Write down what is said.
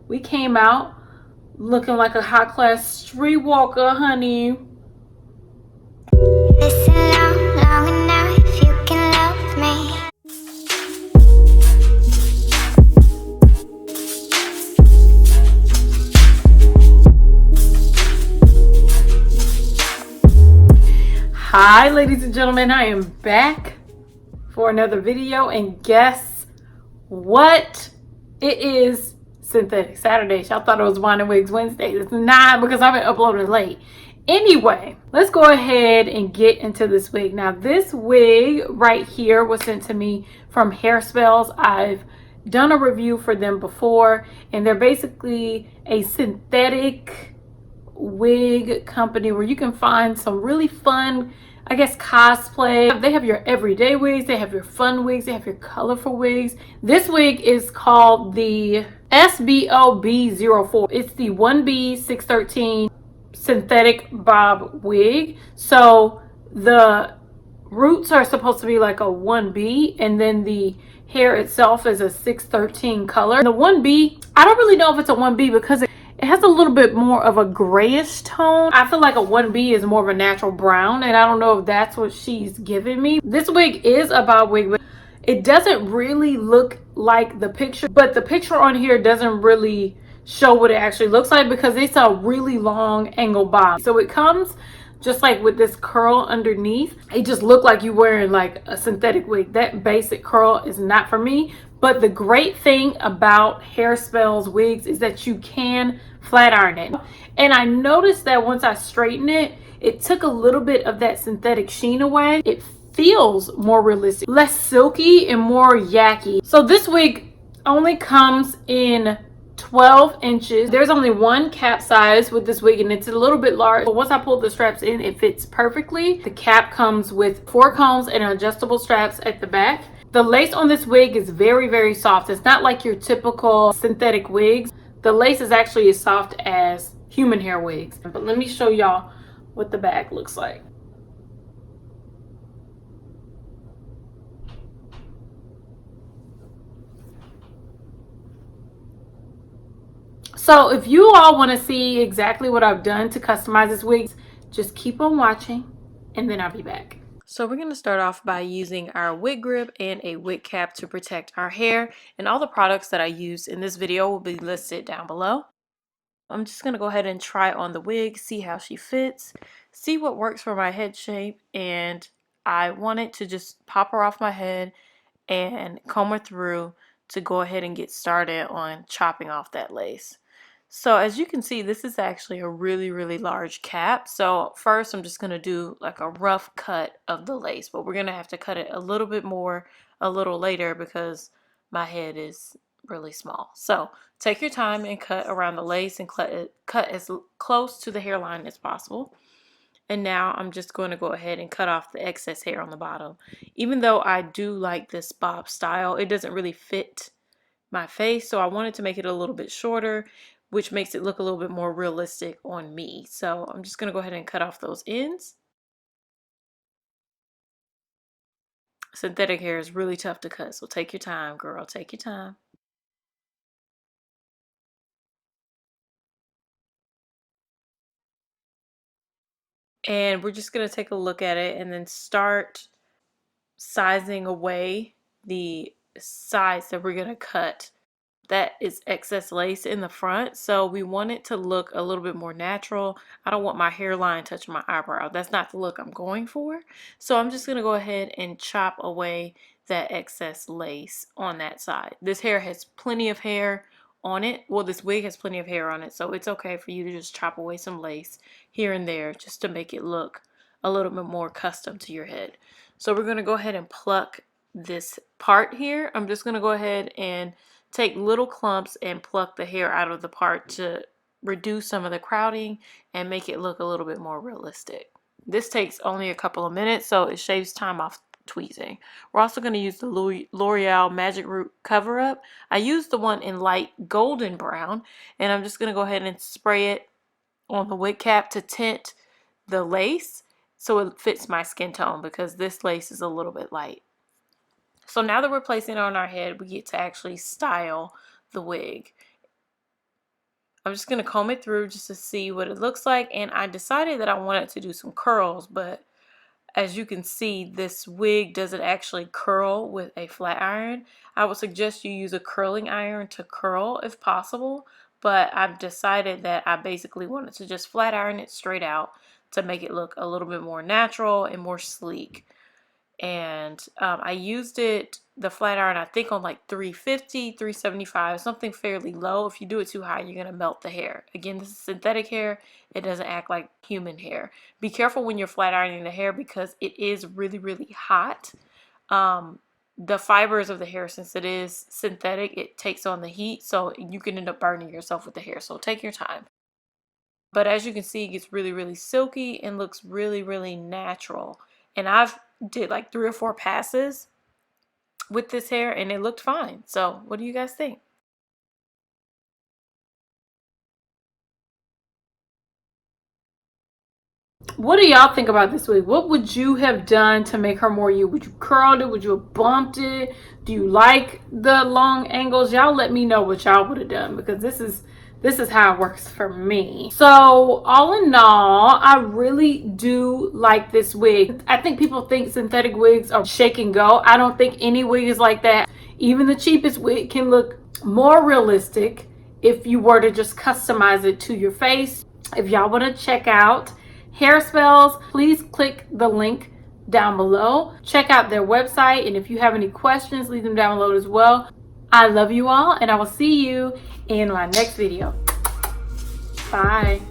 We came out looking like a high class streetwalker, honey. Listen long enough if you can love me. Hi ladies and gentlemen, I am back for another video, and guess what? It is Synthetic Saturday. Y'all thought it was Wine and Wigs Wednesday. It's not, because I've been uploading late. Anyway, let's go ahead and get into this wig. Now, this wig right here was sent to me from Hairspells. I've done a review for them before, and they're basically a synthetic wig company where you can find some really fun, I guess, cosplay. They have your everyday wigs, they have your fun wigs, they have your colorful wigs. This wig is called the SBOB04. It's the 1B613 synthetic bob wig. So the roots are supposed to be like a 1B, and then the hair itself is a 613 color. The 1B, I don't really know if it's a 1B because it has a little bit more of a grayish tone. I feel like a 1B is more of a natural brown, and I don't know if that's what she's giving me. This wig is a bob wig, but it doesn't really look like the picture, but the picture on here doesn't really show what it actually looks like because it's a really long angle bob. So it comes just like with this curl underneath. It just looked like you wearing like a synthetic wig. That basic curl is not for me. But the great thing about Hairspells wigs is that you can flat iron it. And I noticed that once I straighten it, it took a little bit of that synthetic sheen away. It feels more realistic, less silky and more yucky. So this wig only comes in 12 inches. There's only one cap size with this wig, and it's a little bit large, but once I pull the straps in, it fits perfectly. The cap comes with 4 combs and adjustable straps at the back. The lace on this wig is very, very soft. It's not like your typical synthetic wigs. The lace is actually as soft as human hair wigs. But let me show y'all what the back looks like. So if you all want to see exactly what I've done to customize this wig, just keep on watching and then I'll be back. So we're going to start off by using our wig grip and a wig cap to protect our hair, and all the products that I used in this video will be listed down below. I'm just going to go ahead and try on the wig, see how she fits, see what works for my head shape, and I wanted to just pop her off my head and comb her through to go ahead and get started on chopping off that lace. So as you can see, this is actually a really, really large cap. So first I'm just going to do like a rough cut of the lace, but we're going to have to cut it a little bit more a little later because my head is really small. So take your time and cut around the lace and cut as close to the hairline as possible. And now I'm just going to go ahead and cut off the excess hair on the bottom. Even though I do like this bob style, it doesn't really fit my face, so I wanted to make it a little bit shorter, which makes it look a little bit more realistic on me. So I'm just going to go ahead and cut off those ends. Synthetic hair is really tough to cut, so take your time, girl. Take your time. And we're just going to take a look at it and then start sizing away the sides that we're going to cut. That is excess lace in the front, so we want it to look a little bit more natural. I don't want my hairline touching my eyebrow. That's not the look I'm going for. So I'm just going to go ahead and chop away that excess lace on that side. This hair has plenty of hair on it. Well, this wig has plenty of hair on it, so it's okay for you to just chop away some lace here and there just to make it look a little bit more custom to your head. So we're going to go ahead and pluck this part here. I'm just going to go ahead and take little clumps and pluck the hair out of the part to reduce some of the crowding and make it look a little bit more realistic. This takes only a couple of minutes, so it shaves time off tweezing. We're also going to use the L'Oreal Magic Root Cover Up. I used the one in light golden brown, and I'm just going to go ahead and spray it on the wig cap to tint the lace so it fits my skin tone, because this lace is a little bit light. So now that we're placing it on our head, we get to actually style the wig. I'm just going to comb it through just to see what it looks like. And I decided that I wanted to do some curls, but as you can see, this wig doesn't actually curl with a flat iron. I would suggest you use a curling iron to curl if possible, but I've decided that I basically wanted to just flat iron it straight out to make it look a little bit more natural and more sleek. And I used the flat iron, I think on like 350, 375, something fairly low. If you do it too high, you're gonna melt the hair. Again, this is synthetic hair. It doesn't act like human hair. Be careful when you're flat ironing the hair because it is really, really hot. The fibers of the hair, since it is synthetic, it takes on the heat, so you can end up burning yourself with the hair. So take your time. But as you can see, it gets really, really silky and looks really, really natural. And I've did like 3 or 4 passes with this hair and it looked fine. So what do you guys think? What do y'all think about this wig? What would you have done to make her more you? Would you curled it? Would you have bumped it? Do you like the long angles? Y'all let me know what y'all would have done, because this is how it works for me. So all in all, I really do like this wig. I think people think synthetic wigs are shake and go. I don't think any wig is like that. Even the cheapest wig can look more realistic if you were to just customize it to your face. If y'all want to check out Hairspells, please click the link down below. Check out their website, and if you have any questions, leave them down below as well. I love you all, and I will see you in my next video. Bye.